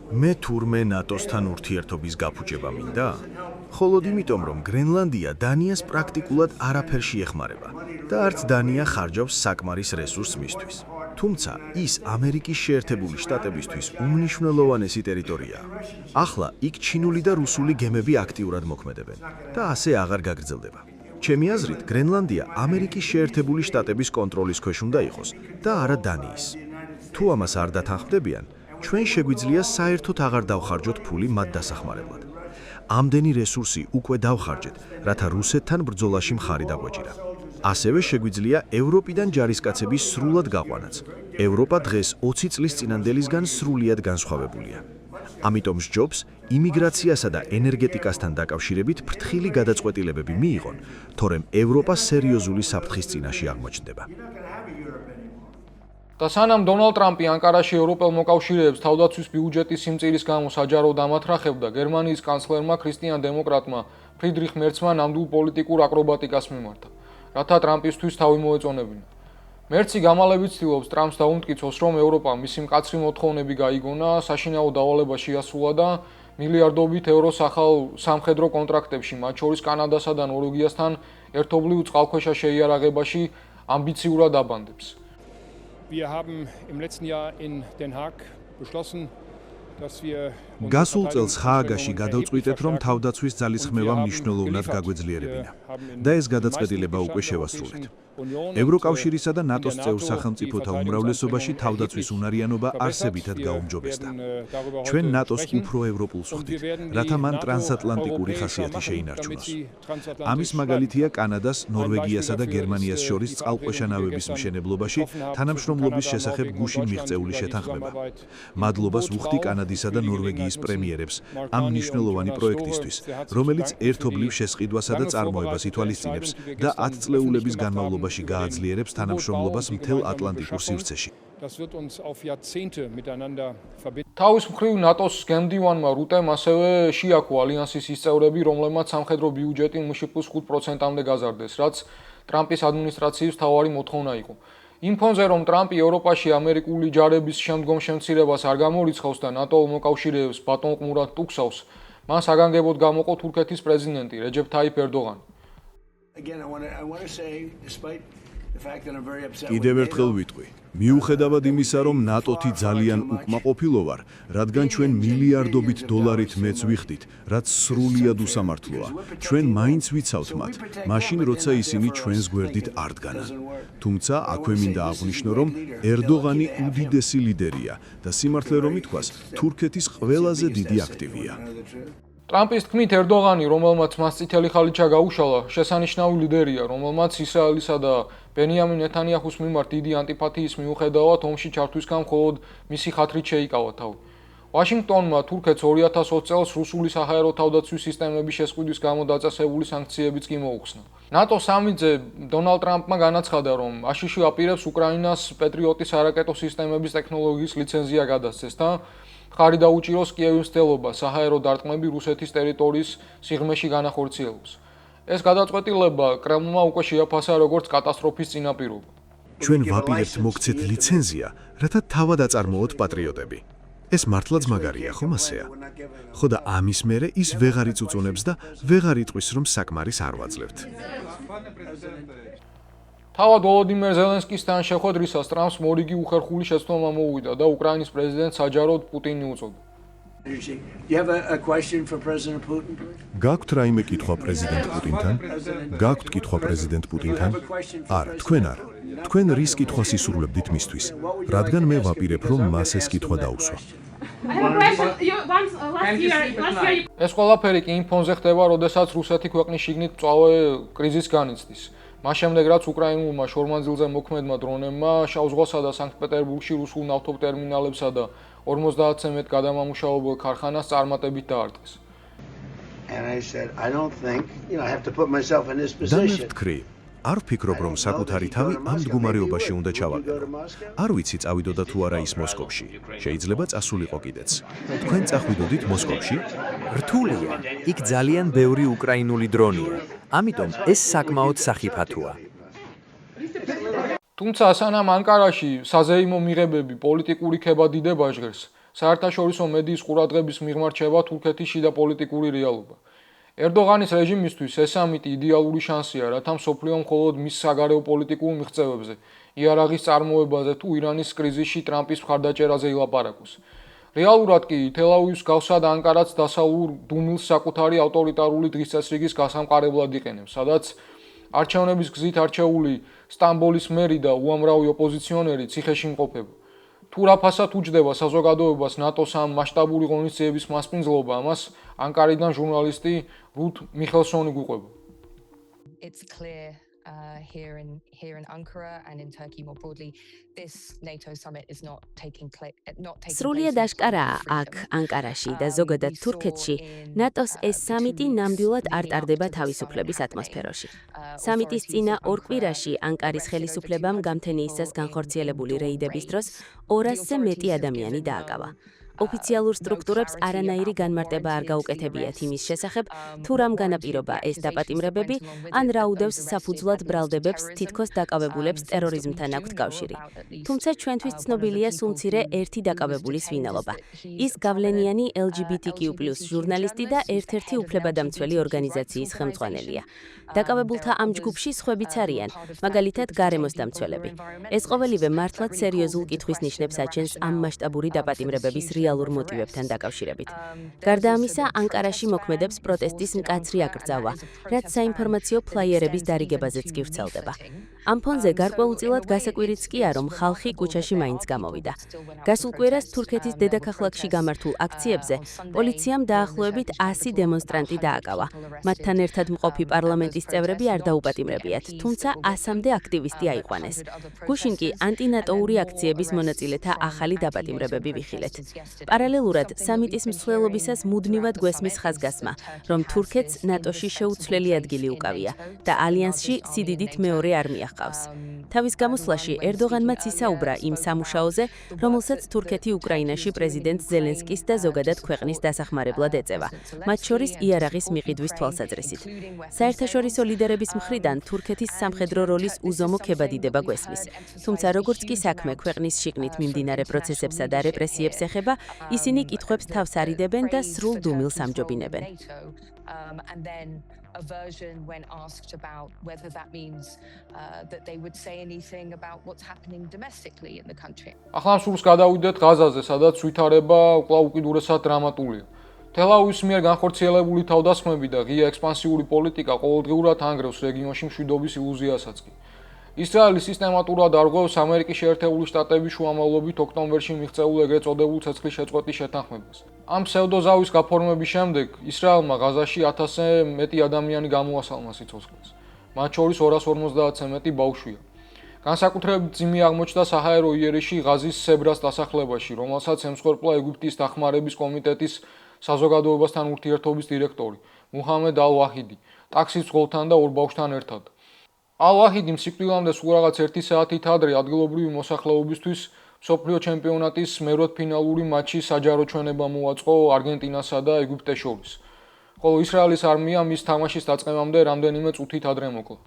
მე თურმე ნატოსთან ურთიერთობის გაფუჭება მინდა? მხოლოდ იმიტომ, რომ გრენლანდია დანიას პრაქტიკულად არაფერში ეხმარება და არც დანია ხარჯავს საკმარის რესურსს მისთვის. თუმცა ის ამერიკის შეერთებული შტატებისთვის უმნიშვნელოვანესი ტერიტორიაა. ახლა იქ ჩინური და რუსული გემები აქტიურად მოქმედებენ და ასე აღარ გაგრძელდება. ჩემი აზრით, გრენლანდია ამერიკის შეერთებული შტატების კონტროლის ქვეშ უნდა იყოს და არა დანიის. თუ ამას არ დათანხმდებიან, ჩვენ შეგვიძლია საერთოდ აღარ დავხარჯოთ ფული მათ დასახმარებლად. ამდენი რესურსი უკვე დავხარჯეთ, რათა რუსეთთან ბრძოლაში მხარი დაგვეჭირა. ასევე შეგვიძლია ევროპიდან ჯარისკაცების სრულად გაყვანაც. ევროპა დღეს 20 წლის წინანდელისგან სრულიად განსხვავებულია. ამიტომ სჯობს იმიგრაციასა და ენერგეტიკასთან დაკავშირებით ფრთხილი გადაწყვეტილებები მიიღონ, თორემ ევროპა სერიოზული საფრთხის წინაშე აღმოჩნდება. და სანამ დონალდ ტრამპი ანკარაში ევროპელ მოკავშირეებს თავდაცვის ბიუჯეტის სიმწირის გამო საჯაროდ ამათრახებდა, გერმანიის კანცლერმა ქრისტიან დემოკრატმა ფრიდრიხ მერცმა ნამდვილ პოლიტიკურ აკრობატიკას მიმართა, რათა ტრამპისთვის თავი მოეწონებინა. მერცი გამალებით ცდილობს ტრამპს დაუმტკიცოს, რომ ევროპა მისი მკაცრი მოთხოვნები გაიგონა, საშინაო დავალება შეასრულა და მილიარდობით ევროს ახალ სამხედრო კონტრაქტებში, მათ შორის კანადასა და ნორვეგიასთან ერთობლივ წყალქვეშა შეიარაღებაში ამბიციურად აბანდებს. Wir haben im letzten Jahr in Den Haag beschlossen, გასულ წელს ხააგაში გადავწყვიტეთ, რომ თავდაცვის ძალისხმევა მნიშვნელოვნად გაგვეძლიერებინა და ეს გადაწყვეტილება უკვე შევასრულეთ. ევროკავშირისა და ნატოს წევრ სახელმწიფოთა უმრავლესობაში თავდაცვის უნარიანობა არსებითად გაუმჯობესდა. ჩვენ ნატოს უფრო ევროპულს ვხდით, რათა მან ტრანსატლანტიკური ხასიათი შეინარჩუნოს. ამის მაგალითია კანადას, ნორვეგიასა და გერმანიას შორის წყალქვეშა ნავების მშენებლობაში თანამშრომლობის შესახებ გუშინ მიღწეული შეთანხმება. მადლობას ვუხდი კანადისა და ნორვეგიის პრემიერებს ამ მნიშვნელოვანი პროექტისთვის, რომელიც ერთობლივ შესყიდვასა და წარმოებას ითვალისწინებს და 10 წლეულების განმავლობაში გააძლიერებს თანამშრომლობას მთელ ატლანტიკურ სივრცეში. თავის მხრივ ნატოს გემდივანმა რუტემ ასევე შეაქო ალიანსის ის წევრები, რომლებმაც სამხედრო ბიუჯეტი მშ+5%-მდე გაზარდეს, რაც ტრამპის ადმინისტრაციის მთავარი მოთხოვნა იყო. იმ ფონზე, რომ ტრამპი ევროპაში ამერიკული ჯარების შემდგომ შემცირებას არ გამორიცხავს და ნატო მოკავშირეებს ბატონყმურად ტუქსავს, მან საგანგებოდ გამოყო თურქეთის პრეზიდენტი რეჯეფ თაიფ ერდოღანი. კიდევ ერთხელ ვიტყვი, მიუხედავად იმისა, რომ ნატოთი ძალიან უკმაყოფილო ვარ, რადგან ჩვენ მილიარდობით დოლარით მეც ვიხდით, რაც სრულიად უსამართლოა. ჩვენ მაინც ვიცავთ მათ, მაშინ როცა ისინი ჩვენს გვერდით არ დგანან. თუმცა აქვე მინდა აღვნიშნო, რომ ერდოღანი უდიდესი ლიდერია და სიმართლე რომ ითქვას, თურქეთის ყველაზე დიდი აქტივია. ტრამპის თქმით, ერდოღანი, რომელმაც მას წითელი ხალიჩა გაუშალა, შესანიშნავი ლიდერია, რომელმაც ისრაელისა და ბენიამინ ნეთანიაჰუს მიმართ დიდი ანტიპათიის მიუხედავად ომში ჩართვისგან მხოლოდ მისი ხათრით შეიკავა თავი. ვაშინგტონმა თურქეთს 2020 წელს რუსული საჰაერო თავდაცვის სისტემების შესყიდვის გამო დაწესებული სანქციებიც კი მოუხსნა. ნატოს სამიძე დონალდ ტრამპმა განაცხადა, რომ აშიში აპირებს უკრაინას პეტრიოტის არაკეტო სისტემების ტექნოლოგიის ლიცენზია გადასცეს და ხარი დაუჭიროს კიევის მცდელობა საჰაერო დარტყმები რუსეთის ტერიტორიის სიღრმეში განახორციელოს. ეს გადაწყვეტილება კრემლმა უკვე შეაფასა როგორც კატასტროფის წინაპირობა. ჩვენ ვაპირებთ მოგცეთ ლიცენზია, რათა თავად აწარმოოთ პატრიოტები. ეს მართლაც მაგარია, ხომ ასეა? ხო და ამის მერე ის ვეღარ იწუწუნებს და ვეღარ იტყვის, რომ საკმარის არ ვაძლევთ. თავად ვოლოდიმერ ზელენსკისთან შეხვედრისას ტრამპს მორიგი უხერხული შეცდომა მოუვიდა და უკრაინის პრეზიდენტს საჯაროდ პუტინი უწოდა. გაქვთ რაიმე კითხვა პრეზიდენტ პუტინთან? გაქვთ კითხვა პრეზიდენტ პუტინთან? არა, თქვენ არა. თქვენ რის კითხვას ისურვლებდით მისთვის, რადგან მე ვაპირებ, რომ მას ეს კითხვა დაუსვა. ეს ყველაფერი კი იმ ფონზე ხდება, როდესაც რუსეთი ქვეყნის შიგნით მწვავე კრიზისს განიცდის. მას შემდეგ, რაც უკრაინულმა შორმანძილზე მოქმედმა დრონებმა შავ ზღვასა და სანქტ-პეტერბურგში რუსულ ნავთობტერმინალებსა და 50-ზე მეტ გადამამუშავებელ ქარხანას წარმატებით დაარტყეს. და მე ვთქვი, არ ვფიქრობ, რომ საკუთარი თავი ამ მდგომარეობაში უნდა ჩავაგდო. არ ვიცი წავიდოდა თუ არა ის მოსკოვში. შეიძლება წასულიყო კიდეც. თქვენ წახვიდოდით მოსკოვში? რთულია. იქ ძალიან ბევრი უკრაინული დრონია. ამიტომ ეს საკმაოდ სახიფათოა. თუმცა სანამ ანკარაში საზეიმო მიღებები პოლიტიკური ქებადიდება ჟღერს, საერთაშორისო მედიის ყურადღების მიღმა რჩება თურქეთის შიდა პოლიტიკური რეალობა. ერდოღანის რეჟიმისთვის ეს სამიტი იდეალური შანსია, რათა მსოფლიო მხოლოდ მის საგარეო პოლიტიკურ მიღწევებზე, იარაღის წარმოებაზე თუ ირანის კრიზისში ტრამპის მხარდაჭერაზე ილაპარაკოს. რეალურად კი თელ-ავივის გავსად ანკარაც დასავლურ დუმილს საკუთარი ავტორიტარული დღესასრიგის გასამყარებლად იყენებს, სადაც არჩევნების გზით არჩეული სტამბოლის მერი და უამრავი ოპოზიციონერი ციხეში იმყოფება. თუ რა ფასად უჯდება საზოგადოებას ნატოს ამ მასშტაბური ღონისძიების მასპინძლობა, ამას ანკარიდან ჟურნალისტი რუთ მიხელსონი გვიყვება. It's clear here in Ankara and in Turkey more broadly, this NATO summit is not taking place. სრულიად აშკარაა აქ ანკარაში და ზოგადად თურქეთში ნატოს ეს სამიტი ნამდვილად არ ტარდება თავისუფლების ატმოსფეროში. სამიტის წინა ორ კვირაში ანკარის ხელისუფლებამ გამთენიისას განხორციელებული რეიდების დროს 200-ზე მეტი ადამიანი დააკავა. ოფიციალურ სტრუქტურებს არანაირი განმარტება არ გაუკეთებიათ იმის შესახებ, თუ რამ განაპირობა ეს დაპატიმრებები, ან რა უდევს საფუძვლად ბრალდებებს თითქოს დაკავებულებს ტერორიზმთან აქვთ კავშირი. თუმცა ჩვენთვის ცნობილია სულ მცირე ერთი დაკავებულის ვინალობა. ის გავლენიანი LGBTQ+ ჟურნალისტი და ერთ-ერთი უფლებადამცველი ორგანიზაციის ხელმძღვანელია. დაკავებულთა ამ ჯგუფში სხვებიც არიან, მაგალითად გარემოს დამცველები. ეს ყოველივე მართლაც სერიოზულ კითხვის ნიშნებს აჩენს ამ მასშტაბური დაპატიმრებების რეალურ მოტივებთან დაკავშირებით. გარდა ამისა, ანკარაში მოქმედებს პროტესტის მკაცრი აკრძალვა, რაც საინფორმაციო ფლაიერების დარიგებაზეც კი ვრცელდება. ამ ფონზე გარკვეულწილად გასაკვირიც კია, რომ ხალხი კუჩაში მაინც გამოვიდა. გასულ კვირას თურქეთის დედაქალაქში გამართულ აქციებზე პოლიციამ დაახლოებით 100 დემონსტრანტი დააკავა. მათთან ერთად მყოფი პარლამენტის წევრები არ დაუპატიმრებიათ, თუმცა 100-მდე აქტივისტი აიყვანეს. გუშინ კი ანტინატოური აქციების მონაწილეთა ახალი დაპატიმრებები ვიხილეთ. პარალელურად სამიტის მსვლელობისას მუდმივად გვესმის ხაზგასმა, რომ თურქეთს ნატოში შეუცვლელი ადგილი უკავია და ალიანსში სიდიდით მეორე არმია ჰყავს. თავის გამოსვლაში ერდოღანმაც ისაუბრა იმ სამუშაოზე, რომელსაც თურქეთი უკრაინაში პრეზიდენტ ზელენსკის და ზოგადად ქვეყნის დასახმარებლად ეწევა, მათ შორის იარაღის მიყიდვის თვალსაზრისით. საერთაშორისო ლიდერების მხრიდან თურქეთის სამხედრო როლის უზომო ქებადიდება გვესმის. თუმცა როგორც კი საქმე ქვეყნის შიგნით მიმდინარე პროცესებსა და რეპრესიებს ეხება, ისინი კითხვებს თავს არიდებენ და სრულ დუმილს ამჯობინებენ. And then a version when asked about whether that means that they would say anything about what's happening domestically in the country. ახლა სულს გადავიდეთ ღაზაზე, სადაც ვითარება კვლავ უკიდურესად დრამატულია. თელ-ავივის მიერ განხორციელებული თავდასხმები და ღია ექსპანსიური პოლიტიკა ყოველდღიურად ანგრევს რეგიონში მშვიდობის ილუზიასაც კი. ისრაელი სისტემატურად არღვევს ამერიკის შეერთებული შტატების შუამავლობით ოქტომბერში მიღწეულ ეგრეთ წოდებულ ცეცხლის შეწყვეტის შეთანხმებას. ამ ფსევდოზავის გაფორმების შემდეგ ისრაელმა ღაზაში 1000-ზე მეტი ადამიანი გამოასალმა სიცოცხლეს. მათ შორის 250-ზე მეტი ბავშვია. განსაკუთრებით ძიმი აღმოჩნდა საჰაერო იერიში ღაზის სებრას დასახლებაში, რომელსაც ემსხვერპლა ეგვიპტის დახმარების კომიტეტის საზოგადოებასთან ურთიერთობის დირექტორი მუჰამედ ალ-ვაჰიდი, ტაქსის მძღოლთან და ორ ბავშვთან ერთად. ალ-ვაჰიდი სიკვდილამდე სულ რაღაც 1 საათით ადრე ადგილობრივი მოსახლეობისთვის მსოფლიო ჩემპიონატის მერვედფინალური მატჩის საჯარო ჩვენება მოაწყო არგენტინასა და ეგვიპტეს შორის, ხოლო ისრაელის არმია მის თამაშის დაწყებამდე რამდენიმე წუთით ადრე მოკლა.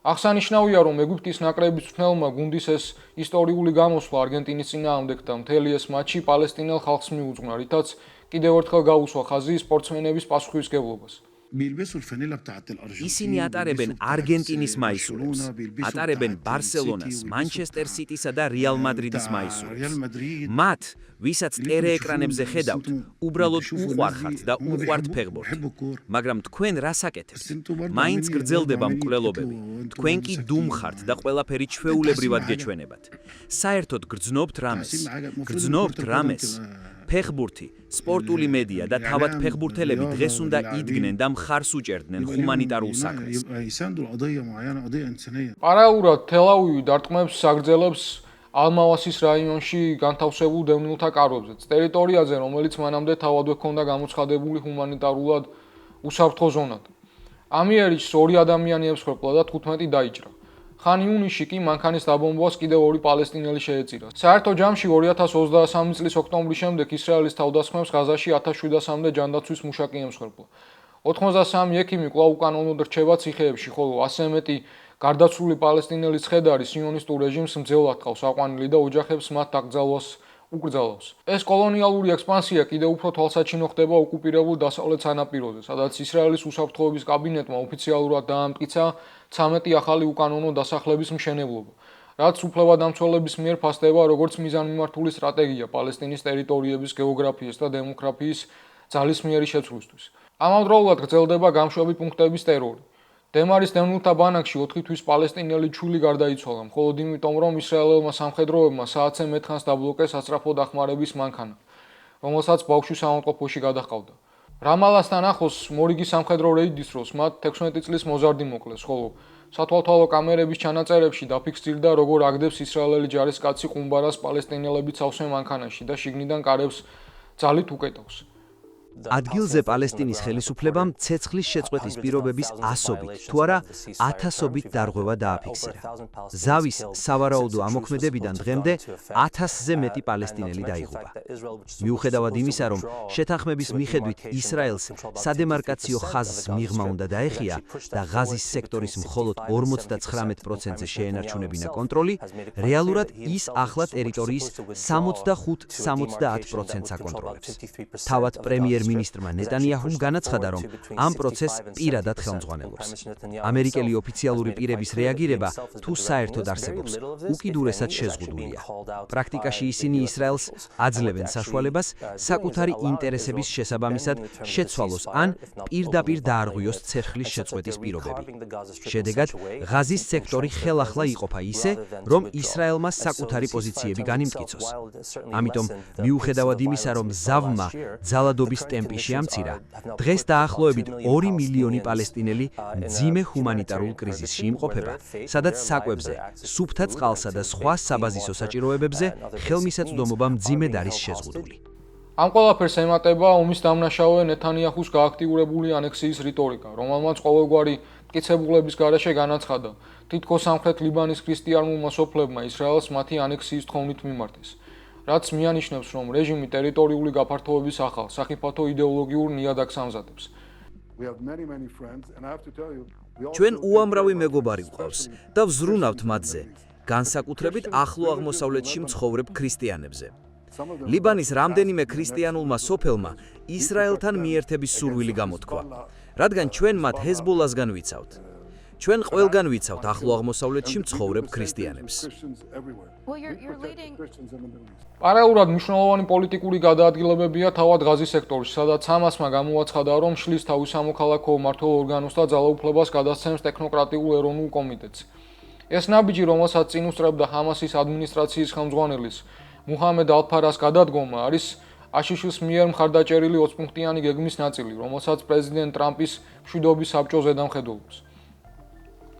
აღსანიშნავია, რომ ეგვიპტის ნაკრების მწვრთნელმა გუნდის ეს ისტორიული გამოსვლა არგენტინის წინააღმდეგ და მთელი ეს მატჩი პალესტინელ ხალხს მიუძღვნა, რითაც კიდევ ერთხელ გაუსვა ხაზი სპორტსმენების პასუხისმგებლობას. ისინი ატარებენ არგენტინის მაისურებს, ატარებენ ბარსელონას, მანჩესტერ სიტისა და რეალ მადრიდის მაისურებს. მათ, ვისაც ტელეეკრანებზე ხედავთ, უბრალოდ უყვარხართ და უყვართ ფეხბურთი. მაგრამ თქვენ რას აკეთებთ? მაინც გრძელდება მკვლელობები. თქვენ კი დუმხართ და ყველაფერი ჩვეულებრივად გეჩვენებათ. საერთოდ გრძნობთ რამეს. გრძნობთ რამეს. ფეხბურთი, სპორტული მედია და თავად ფეხბურთელები დღეს უნდა იდგნენ და მხარს უჭერდნენ ჰუმანიტარულ საქმეს. პარალელურად თელ-ავივი დარტყმებს საგრძელებს ალმავასის რაიონში განთავსებულ დევნილთა კარვებზეც, ტერიტორიაზე, რომელიც მანამდე თავადვე ჰქონდა გამოცხადებული ჰუმანიტარულად უსაფრთხო ზონად. ამ იერიშს 2 ადამიანი ემსხვერპლა და 15 დაიჭრა. ხან ივნისში კი მანქანის დაბომბვას კიდევ 2 პალესტინელი შეეწირა. საერთო ჯამში 2023 წლის ოქტომბრის შემდეგ ისრაელის თავდასხმებს ღაზაში 1700-მდე ჯანდაცვის მუშაკი ემსხვერპლა. 83 ექიმი კვლავ უკანონოდ რჩება ციხეებში, ხოლო ასე მეტი გარდაცვლილი პალესტინელის ხედარი სიონისტურ რეჟიმს მძევლად ყავს აყვანილი და ოჯახებს მათ დაკრძალვას უკრძალავს. ეს კოლონიალური ექსპანსია კიდევ უფრო თვალსაჩინო ხდება ოკუპირებულ დასავლეთ სანაპიროზე, სადაც ისრაელის უსაფრთხოების კაბინეტმა ოფიციალურად დაამტკიცა 13 ახალი უკანონო დასახლების მშენებლობა, რაც უფლებადამცველების მიერ ფასდება როგორც მიზანმიმართული სტრატეგია პალესტინის ტერიტორიების გეოგრაფიის და დემოგრაფიის ძალისმიერი შეცვლისთვის. ამავდროულად გრძელდება გამშვები პუნქტების ტერორი. დემარის დევნილთა ბანაკში 4 თვის პალესტინელი ჩვილი გარდაიცვალა, მხოლოდ იმიტომ, რომ ისრაელელმა სამხედროებმა საათზე მეტხანს დაბლოკეს საცრაფო დახმარების მანქანა, რომელსაც ბავშვი საავადმყოფოში გადაჰყავდა. რამალასთან ახლოს მორიგი სამხედრო რეიდის დროს მათ 16 წლის მოზარდი მოკლეს, ხოლო სათვალთვალო კამერების ჩანაწერებში დაფიქსირდა, როგორ აგდებს ისრაელელი ჯარისკაცი ყუმბარას პალესტინელები ცავსე მანქანაში და შიგნიდან კარებს ძალით უკეტავს. ადგილზე პალესტინის ხელისუფლებამ ცეცხლის შეწყვეტის პირობების ასობით, თუ არა 1000-ობით დარღვევა დააფიქსირა. ზავის სავარაუდო ამოქმედებიდან დღემდე 1000-ზე მეტი პალესტინელი დაიღუპა. მიუხედავად იმისა, რომ შეთანხმების მიხედვით ისრაელს სადემარკაციო ხაზს მიღმა უნდა დაეხია და ღაზის სექტორის მხოლოდ 59%-ზე შეენარჩუნებინა კონტროლი, რეალურად ის ახლა ტერიტორიის 65-70%-ს აკონტროლებს. თავად პრემიერ-მინისტრმა ნეტანიაჰუმ განაცხადა, რომ ამ პროცესს პირადად ხელმძღვანელობს. ამერიკელი ოფიციალური პირების რეაგირება, თუ საერთოდ არსებობს, უკიდურესად შეზღუდულია. პრაქტიკაში ისინი ისრაელს აძლევენ საშუალებას საკუთარი ინტერესების შესაბამისად შეცვალოს ან პირდაპირ დაარღვიოს ცერხლის შეწყვეტის პირობები. შედეგად, ღაზის სექტორი ხელახლა იყოფა ისე, რომ ისრაელმა საკუთარი პოზიციები განიმტკიცოს. ამიტომ, მიუხედავად იმისა, რომ ზავმა ძალადობის ტემპი შეამცირა, დღეს დაახლოებით 2 მილიონი პალესტინელი მძიმე ჰუმანიტარულ კრიზისში იმყოფება, სადაც საკვებზე, სუფთა წყალსა და სხვა საბაზისო საჭიროებებზე ხელმისაწვდომობა მძიმედ არის შეზღუდული. ამ ყველაფერს ემატება ომის დამნაშავე ნეთანიაჰუს გააქტიურებული ანექსიის რიტორიკა, რომელმაც ყოველგვარი მტკიცებულების გარეშე განაცხადა, თითქოს სამხრეთ ლიბანის ქრისტიანულმა სოფლებმა ისრაელს მათი ანექსიის თხოვნით მიმართეს. რაც მიანიშნებს, რომ რეჟიმი ტერიტორიული გაფართოების ახალ სახიფათო იდეოლოგიურ ნიადაგს ამზადებს. ჩვენ უამრავი მეგობარი ვყავს და ვზრუნავთ მათზე, განსაკუთრებით ახლო აღმოსავლეთში მცხოვრებ ქრისტიანებზე. ლიბანის რამდენიმე ქრისტიანულმა სოფელმა ისრაელთან მიერთების სურვილი გამოთქვა, რადგან ჩვენ მათ ჰეზბოლასგან ვიცავთ. ჩვენ ყველგან ვიცავთ ახლო აღმოსავლეთში მცხოვრებ ქრისტიანებს. პარალელურად მნიშვნელოვანი პოლიტიკური გადაადგილებებია თავად ღაზის სექტორში, სადაც ჰამასმა გამოაცხადა, რომ შლის თავის სამოქალაქო მმართველ ორგანოს და ძალაუფლებას გადასცემს ტექნოკრატიულ ეროვნულ კომიტეტს. ეს ნაბიჯი, რომელსაც წინ უსწრებდა ჰამასის ადმინისტრაციის ხელმძღვანელის მუჰამედ ალ-ფარას გადადგომა, არის აშიშის მიერ მხარდაჭერილი 20 პუნქტიანი გეგმის ნაწილი, რომელსაც პრეზიდენტ ტრამპის მშვიდობის საბჭო ზედამხედველობს.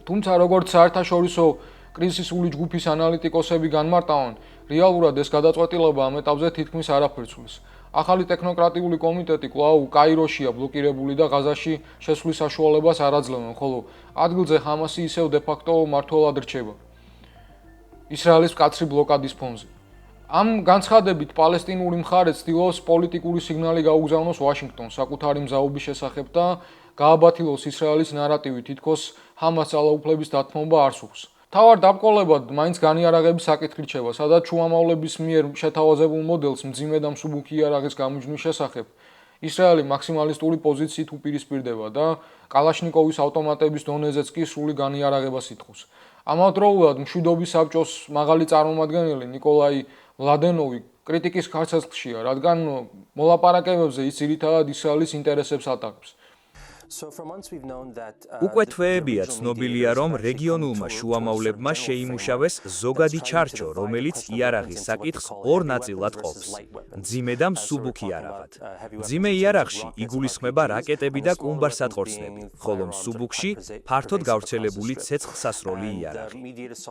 თუმცა, როგორც საერთაშორისო კრიზისული ჯგუფის ანალიტიკოსები განმარტავენ, რეალურად ეს გადაწყვეტილება ამ ეტაპზე თითქმის არაფერს ცვლის. ახალი ტექნოკრატიული კომიტეტი კვლავ კაიროშია ბლოკირებული და ღაზაში შესვლის საშუალებას არ აძლევენ, ხოლო ადგილზე ჰამასი ისევ დე-ფაქტო მმართველად რჩება ისრაელის მკაცრი ბლოკადის ფონზე. ამ განცხადებით პალესტინური მხარე ცდილობს პოლიტიკური სიგნალი გაუგზავნოს ვაშინგტონს საკუთარი მზაობის შესახებ და გააბათილოს ისრაელის ნარატივი, თითქოს ჰამას ძალაუფლების დათმობა არ სურს. თავარ დაბრკოლებად მაინც განიარაღების საკითხი რჩება, სადაც შუამავლების მიერ შეთავაზებულ მოდელს მძიმე და მსუბუქი იარაღის გამოჯვნის შესახებ ისრაელი მაქსიმალისტური პოზიციით უპირისპირდება და კალაშნიკოვის ავტომატების დონეზეც კი სრული განიარაღებას ითხოვს. ამავდროულად მშვიდობის საბჭოს მაღალი წარმომადგენელი ნიკოლაი ვლადენოვი კრიტიკის ხარცშია, რადგან მოლაპარაკებებზე ის ძირითადად ისრაელის ინტერესებს ატარებს. უკვე თვეებია ცნობილია, რომ რეგიონულმა შუამავლებმა შეიმუშავეს ზოგადი ჩარჩო, რომელიც იარაღის საკითხს ორ ნაწილად ყოფს. მძიმე და მსუბუქ იარაღად. მძიმე იარაღში იგულისხმება რაკეტები და კუმბარ-სატყორცნები, ხოლო მსუბუქში ფართოდ გავრცელებული ცეცხლსასროლი იარაღი.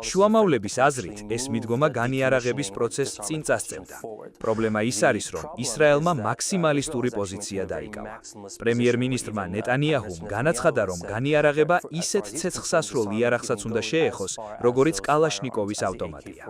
შუამავლების აზრით, ეს მიდგომა განიარაღების პროცესს წინ წასწევდა. პრობლემა ის არის, რომ ისრაელმა მაქსიმალისტური პოზიცია დაიკავა. პრემიერ-მინისტრმა ნეტანიაჰუმ ნეტანიაჰუმ განაცხადა, რომ განიარაღება ისეთ ცეცხლსასროლ იარაღსაც უნდა შეეხოს, როგორიც კალაშნიკოვის ავტომატია.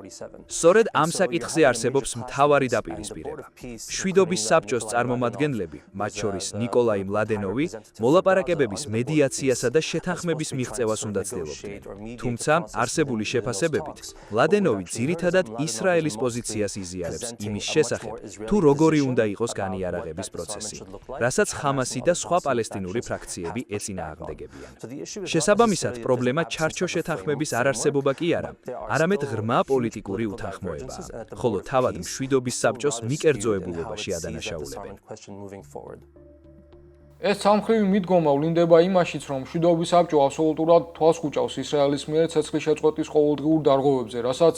სწორედ ამ საკითხზე არსებობს მთავარი დაპირისპირება. მშვიდობის საბჭოს წარმომადგენლები, მათ შორის ნიკოლაი მლადენოვი, მოლაპარაკებების მედიაციასა და შეთანხმების მიღწევას უნდა ცდილობდნენ. თუმცა, არსებული შეფასებებით, მლადენოვი ძირითადად ისრაელის პოზიციას იზიარებს იმის შესახებ, თუ როგორი უნდა იყოს განიარაღების პროცესი, რასაც ხამასი და სხვა პალესტინური ფრაქციები ეწინააღმდეგებიან. შესაბამისად, პრობლემა ჩარჩო შეთანხმების არარსებობა კი არა, არამედ ღრმა პოლიტიკური უთანხმოებაა, ხოლო თავად მშვიდობის საბჭოს მიკერძოებულობაში ადანაშაულებენ. ეს სამხრივი მიდგომა ვლინდება იმაშიც, რომ მშვიდობის საბჭო აბსოლუტურად თვალს ხუჭავს ისრაელის მიერ ცეცხლის შეწყვეტის ყოველდღიურ დარღვევებზე, რასაც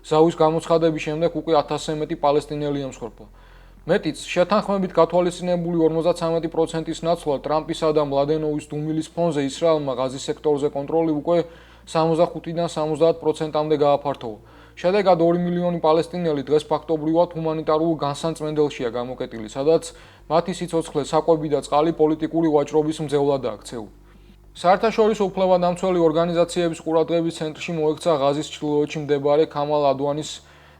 ზავის გამოცხადების შემდეგ უკვე 1000-ზე მეტი პალესტინელი ემსხვერპლა. მეტიც, შეთანხმებით გათვალისწინებული 53%-ის ნაცვლად ტრამპისა და მლადენოვის დუმილის ფონზე ისრაელმა ღაზის სექტორზე კონტროლი უკვე 65-დან 70%-მდე გააფართოვა. შედეგად 2 მილიონი პალესტინელი დღეს ფაქტობრივად ჰუმანიტარულ განსამწმენელშია გამოკეტილი, სადაც მათი სიცოცხლე, საკვები და წყალი პოლიტიკური ვაჭრობის მძევლადაა ქცეული. საერთაშორისო უფლებადამცველი ორგანიზაციების ყურადღების ცენტრში მოექცა ღაზის ჩრდილოეთში მდებარე ქამალ ადვანის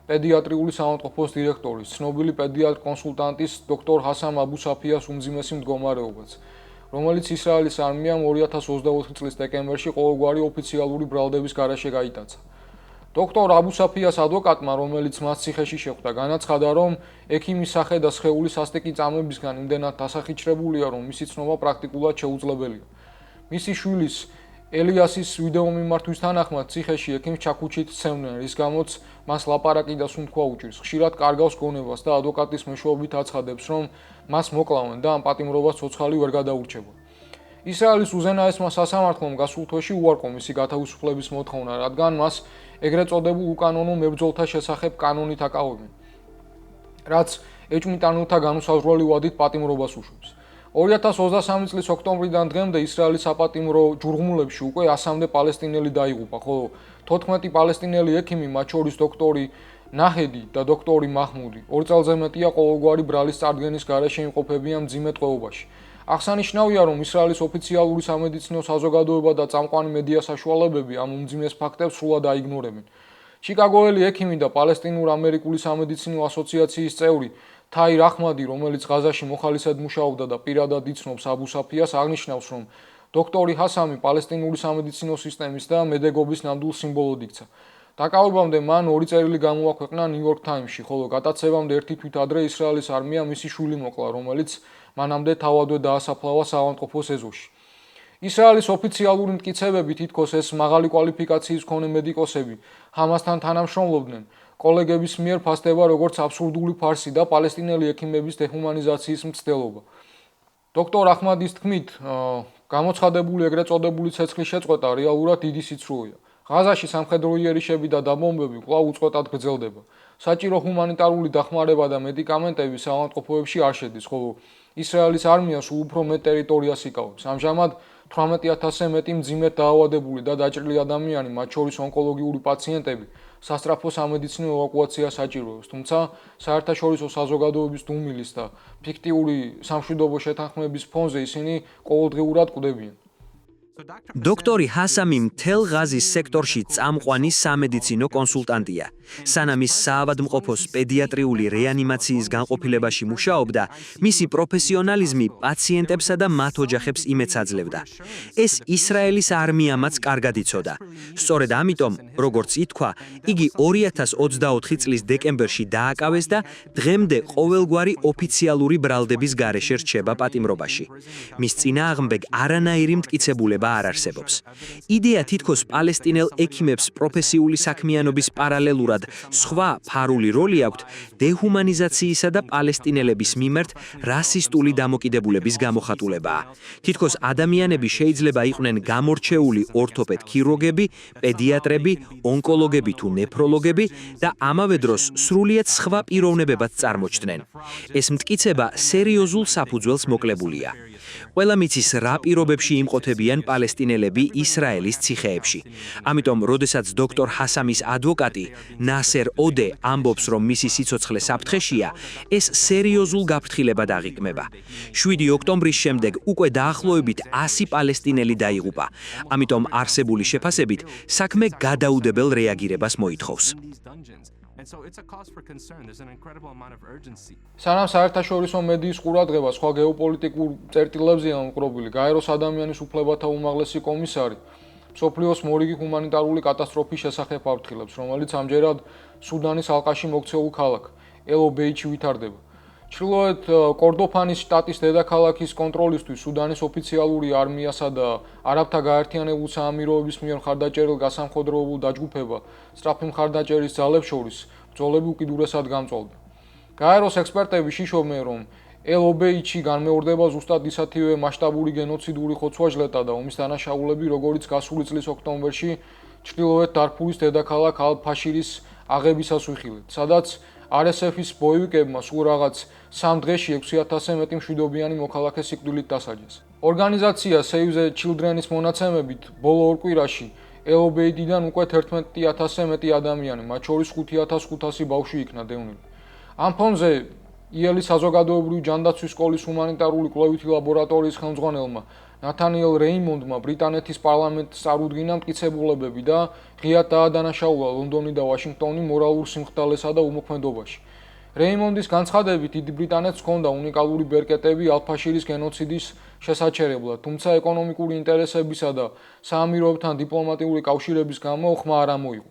პედიატრიული საავადმყოფოს დირექტორის, ცნობილი პედიატრ-კონსულტანტის დოქტორ ჰასამ აბუ-საფიას უმძიმესი მდგომარეობაც, რომელიც ისრაელის არმიამ 2024 წლის დეკემბერში ყოველგვარი ოფიციალური ბრალდების გარეშე გაიტაცა. დოქტორ აბუ-საფიას ადვოკატმა, რომელიც მას ციხეში შეხვდა, განაცხადა, რომ ექიმის სახე და სხეულის სასტიკი წამებისგან იმდენად დასახიჩრებულია, რომ მისი ცნობა პრაქტიკულად შეუძლებელია. მისი შვილის ელიასის ვიდეო მიმართვის თანახმად ციხეში ექიმს ჩაქუჩით სცემდნენ, რის გამოც მას ლაპარაკი და სუნთქვა უჭირს. ხშირად კარგავს გონებას და ადვოკატის მეშვეობით აცხადებს, რომ მას მოკლავენ და ამ პატიმრობას ცოცხალი ვერ გადაურჩება. ისრაელის უზენაესმა სასამართლომ გასულ თვეში უარყო მისი გათავისუფლების მოთხოვნა, რადგან მას ეგრეთ წოდებულ უკანონო მებრძოლთა შესახებ კანონით აკავებენ, რაც ეჭვმიტანილთა განუსაზღვრელი ვადით პატიმრობას უშვებს. 2023 წლის ოქტომბრიდან დღემდე ისრაელის საპატიმრო ჯურღმულებში უკვე 100-მდე პალესტინელი დაიღუპა, ხოლო 14 პალესტინელი ექიმი, მათ შორის დოქტორი ნაჰედი და დოქტორი მაჰმუდი, 2 წელზე მეტია ყოველგვარი ბრალის წარდგენის გარეშე იმყოფებიან მძიმე ტყვეობაში. აღსანიშნავია, რომ ისრაელის ოფიციალური სამედიცინო საზოგადოება და წამყვანი მედია საშუალებები ამ უმძიმეს ფაქტებს სრულად აიგნორებენ. ჩიკაგოელი ექიმი და პალესტინურ-ამერიკული სამედიცინო ასოციაციის წევრი თაირ აჰმადი, რომელიც ღაზაში მოხალისედ მუშაობდა და პირადად იცნობს აბუ-საფიას, აღნიშნავს, რომ დოქტორი ჰასამი პალესტინური სამედიცინო სისტემის და მედეგობის ნამდვილ სიმბოლოდ იქცა. დაკავებამდე მან 2 წერილი გამოაქვეყნა ნიუ-იორკ თაიმსში, ხოლო გატაცებამდე ერთი თვით ადრე ისრაელის არმიამ მისი შვილი მოკლა, რომელიც მანამდე თავადვე დაასაფლავა საავადმყოფოს ეზოში. ისრაელის ოფიციალური მტკიცებები თითქოს ეს მაღალი კვალიფიკაციის მქონე მედიკოსები ჰამასთან თანამშრომლობდნენ, კოლეგების მიერ ფასდება როგორც აბსურდული ფარსი და პალესტინელი ექიმების დეჰუმანიზაციის მცდელობა. დოქტორ აჰმადის თქმით, გამოცხადებული ეგრეთ წოდებული ცეცხლის შეწყვეტა რეალურად დიდი სიცრუეა. ღაზაში სამხედრო იერიშები და დაბომბები კვლავ უწყვეტად გრძელდება. საჭირო ჰუმანიტარული დახმარება და მედიკამენტები საავადმყოფოებში არ შედის, ხოლო ისრაელის არმია სულ უფრო მეტ ტერიტორიას იკავებს. ამჟამად 18000-ზე მეტი მძიმედ დაავადებული და დაჭრილი ადამიანი, მათ შორის ონკოლოგიური პაციენტები, სასწრაფო სამედიცინო ევაკუაციას საჭიროებს, თუმცა საერთაშორისო საზოგადოების დუმილის და ფიქტიური სამშვიდობო შეთანხმების ფონზე ისინი ყოველდღიურად კვდებიან. დოქტორი ჰასამი მთელ ღაზის სექტორში წამყვანი სამედიცინო კონსულტანტია. სანამ ის საავადმყოფოს პედიატრიული რეანიმაციის განყოფილებაში მუშაობდა, მისი პროფესიონალიზმი პაციენტებსა და მათ ოჯახებს იმედს აძლევდა. ეს ისრაელის არმიამაც კარგად იცოდა. სწორედ ამიტომ, როგორც ითქვა, იგი 2024 წლის დეკემბერში დააკავეს და დღემდე ყოველგვარი ოფიციალური ბრალდების გარეშე რჩება პატიმრობაში. მის წინააღმდეგ არანაირი მტკიცებულება არ არსებობს. იდეა თითქოს პალესტინელ ექიმებს პროფესიული საქმიანობის პარალელურად სხვა ფარული როლი აქვთ დეჰუმანიზაციისა და პალესტინელების მიმართ რასისტული დამოკიდებულების გამოხატულებაა. თითქოს ადამიანები შეიძლება იყვნენ გამორჩეული ორთოპედ ქირურგები, პედიატრები, ონკოლოგები თუ ნეფროლოგები და ამავე დროს სრულიად სხვა პიროვნებებად წარმოჩნდნენ. ეს მტკიცება სერიოზულ საფუძველს მოკლებულია. ყველა მიცის რა პირობებში იმყოფებიან პალესტინელები ისრაელის ციხეებში. ამიტომ, როდესაც დოქტორ ჰასამის ადვოკატი ნასერ ოდე ამბობს, რომ მისი სიცოცხლე საფრთხეშია, ეს სერიოზულ გაფრთხილებად აღიქმება. 7 ოქტომბრის შემდეგ უკვე დაახლოებით 100 პალესტინელი დაიღუპა. ამიტომ არსებული შეფასებით საქმე გადაუდებელ რეაგირებას მოითხოვს. სანამ საერთაშორისო მედიის ყურადღება სხვა გეოპოლიტიკურ წერტილებზეა მომყრობილი, გაეროს ადამიანის უფლებათა უმაღლესი კომისარი მსოფლიოს მორიგი ჰუმანიტარული კატასტროფის შესახებ აფრთხილებს, რომელიც ამჯერად სუდანის ალყაში მოქცეულ ქალაქ ელ-ობეიჩში ვითარდება. ჩრდილოეთ კორდოფანის შტატის დედაქალაქის კონტროლისთვის სუდანის ოფიციალური არმიასა და არაბთა გაერთიანებული საამიროების მიერ მხარდაჭერილ გასამხედროებულ დაჯგუფება სწრაფი მხარდაჭერის ძალებს შორის ბრძოლები უკიდურესად გამწვავდა. გაეროს ექსპერტები შიშობენ, რომ ელ-ობეიჩში განმეორდება ზუსტად ისეთივე მასშტაბური გენოციდური ხოცვა-ჟლეტა და ომის დანაშაულები, როგორც გასული წლის ოქტომბერში ჩრდილოეთ დარფურის დედაქალაქ ალ-ფაშირის აღებისას ვიხილეთ, სადაც RSF-ის ბოევიკებმა სულ რაღაც 3 დღეში 6000-ზე მეტი მშვიდობიანი მოქალაქე სიკვდილით დასაჯეს. ორგანიზაცია Save the Children-ის მონაცემებით, ბოლო 2 კვირაში ელ-ობეიდიდან უკვე 11000-ზე მეტი ადამიანი, მათ შორის 5500 ბავშვი იქნა დევნილი. ამ ფონზე იელის საზოგადოებრივი ჯანდაცვის სკოლის ჰუმანიტარული კვლევითი ლაბორატორიის ხელმძღვანელმა ნათანიელ რეიმონდმა ბრიტანეთის პარლამენტს წარუდგინა მტკიცებულებები და ღიად დაადანაშაულა ლონდონი და ვაშინგტონი მორალურ სიმხდალესა და უმოქმედობაში. რეიმონდის განცხადებით, დიდი ბრიტანეთს ჰქონდა უნიკალური ბერკეტები ალ-ფაშირის გენოციდის შესაჩერებლად, თუმცა ეკონომიკური ინტერესებისა და საამიროებთან დიპლომატიური კავშირების გამო ხმა არ ამოიღო.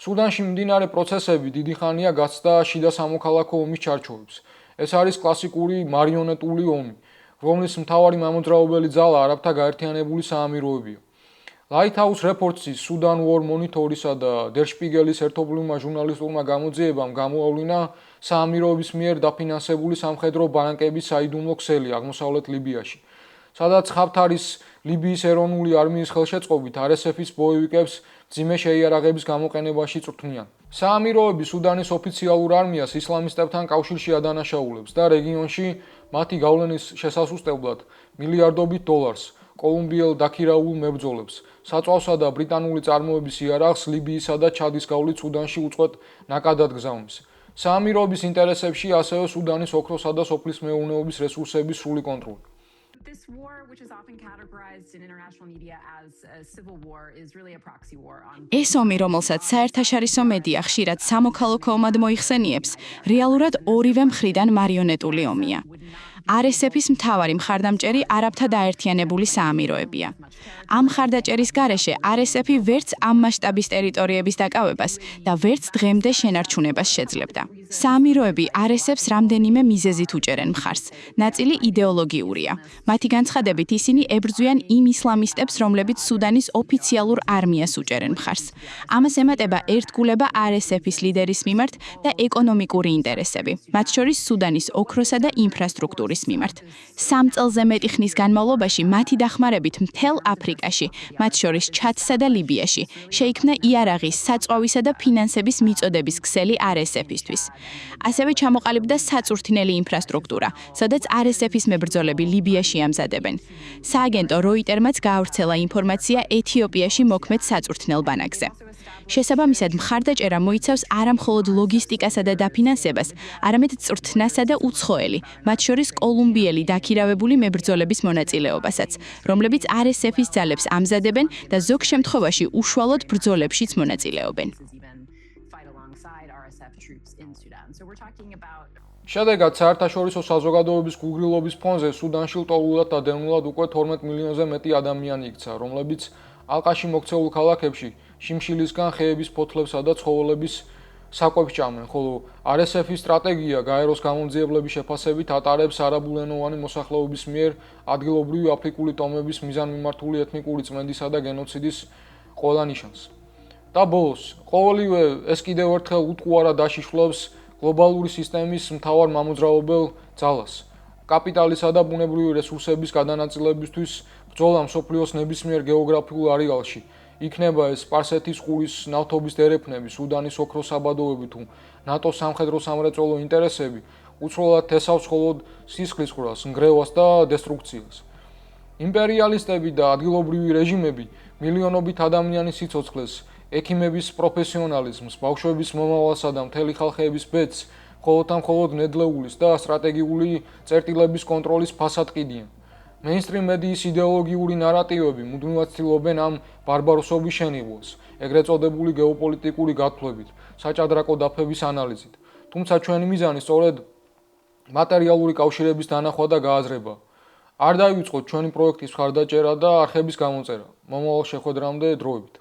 სუდანში მიმდინარე პროცესები დიდი ხანია გაცდა შიდა სამოქალაქო ომის ჩარჩოებს. ეს არის კლასიკური მარიონეტული ომი, რომლის მთავარი მამოძრავებელი ძალა არაბთა გაერთიანებული საამიროებია. Lighthouse Reports-ის Sudan War Monitor-ისა და Der Spiegel-ის ერთობლივმა ჟურნალისტურმა გამოძიებამ გამოავლინა საამიროების მიერ დაფინანსებული სამხედრო ბანაკების საიდუმლო ქსელი აღმოსავლეთ ლიბიაში, სადაც ხაფთარის ლიბიის ეროვნული არმიის ხელშეწყობით RSF-ის ბოევიკებს მძიმე შეიარაღების გამოყენებაში წვრთნიან. საამიროები სუდანის ოფიციალურ არმიას ისლამისტებთან კავშირში ადანაშაულებს და რეგიონში მათი გავლენის შესასუსტებლად მილიარდობით დოლარს კოლუმბიელ დაქირავულ მებრძოლებს, საწვავსა და ბრიტანული წარმოების იარაღს ლიბიისა და ჩადის გავლით სუდანში უწყვეტ ნაკადად გზავნის. საამიროების ინტერესებში ასევე სუდანის ოქროსა და სოფლის მეურნეობის რესურსების სრული კონტროლი. This war, which is often categorized in international media as a civil war, is really a proxy war on. ეს ომი, რომელსაც საერთაშორისო მედია ხშირად სამოქალაქო ომად მოიხსენიებს, რეალურად ორივე მხრიდან მარიონეტული ომია. RSF-ის მთავარი მხარდამჭერი არაბთა დაერთიანებული საამიროებია. ამ მხარდაჭერის გარეშე RSF-ი ვერც ამ მასშტაბის ტერიტორიების დაკავებას და ვერც დღემდე შენარჩუნებას შეძლებდა. საამიროები RSF-ს რამდენიმე მიზეზით უჭერენ მხარს. ნაწილი იდეოლოგიურია. მათი განცხადებით ისინი ებრძვიან იმ ისლამისტებს, რომლებიც სუდანის ოფიციალურ არმიას უჭერენ მხარს. ამას ემატება ერთგულება RSF-ის ლიდერის მიმართ და ეკონომიკური ინტერესები, მათ შორის სუდანის ოქროსა და ინფრასტრუქტურის მიმართ. 3 წელზე მეტი ხნის განმავლობაში მათი დახმარებით მთელ აფრიკაში, მათ შორის ჩადსა და ლიბიაში, შეიქმნა იარაღის, საწვავისა და ფინანსების მიწოდების ქსელი RSF-ისთვის. ასევე ჩამოყალიბდა საწვრთნელი ინფრასტრუქტურა, სადაც RSF-ის მებრძოლები ლიბიაში ამზადებენ. სააგენტო როიტერმაც გაავრცელა ინფორმაცია ეთიოპიაში მოქმედ საწვრთნელ ბანაკზე. შესაბამისად, მხარდაჭერა მოიცავს არა მხოლოდ ლოგისტიკასა და დაფინანსებას, არამედ წვრთნასა და უცხოელი, მათ შორის კოლუმბიელი დაქირავებული მებრძოლების მონაწილეობასაც, რომლებიც RSF-ის ძალებს ამზადებენ და ზოგ შემთხვევაში უშუალოდ ბრძოლებშიც მონაწილეობენ. შედეგად, საერთაშორისო საზოგადოების გუგრილობის ფონზე სუდანში ლტოლვილად და დევნილად უკვე 12 მილიონზე მეტი ადამიანი იქცა, რომლებიც ალყაში მოქცეულ ქალაქებში შიმშილისგან ხეების ფოთლებსა და ცხოველების საკვებს ჭამენ, ხოლო RSF-ის სტრატეგია გაეროს გამომძიებლების შეფასებით ატარებს არაბულენოვანი მოსახლეობის მიერ ადგილობრივი აფრიკული ტომების მიზანმიმართული ეთნიკური წმენდისა და გენოციდის ყველა ნიშანს. და ბოლოს, ყოველივე ეს კიდევ ერთხელ უტყუარად დაშიშვლებს გლობალური სისტემის მთავარ მამოძრავებელ ძალას. კაპიტალისა და ბუნებრივი რესურსების გადანაწილებისთვის ბრძოლა მსოფლიოს ნებისმიერ გეოგრაფიულ არეალში. იქნება ეს სპარსეთის ყურის ნავთობის დერეფნები, სუდანის ოქროს საბადოები თუ ნატოს სამხედრო სამრეწველო ინტერესები, უცვლელად თესავს მხოლოდ სისხლის ყვრას, ნგრევას და დესტრუქციას. იმპერიალისტები და ადგილობრივი რეჟიმები მილიონობით ადამიანის სიცოცხლეს, ექიმების პროფესიონალიზმს, ბავშვების მომავალსა და მთელი ხალხების ბედს მხოლოდ ნედლეულის და სტრატეგიული წერტილების კონტროლის ფასად ყიდიან. Mainstream მედიის იდეოლოგიური ნარატივები მუდმივად ცდილობენ ამ ბარბაროსობის შენიღბას, ეგრეთ წოდებული გეოპოლიტიკური გათვლებით, საჭადრაკო დაფების ანალიზით. თუმცა ჩვენი მიზანი სწორედ მატერიალური კავშირების დანახვა და გააზრება. არ დაივიწყოთ ჩვენი პროექტის მხარდაჭერა და არხების გამოწერა. მომავალ შეხვედრამდე დროებით.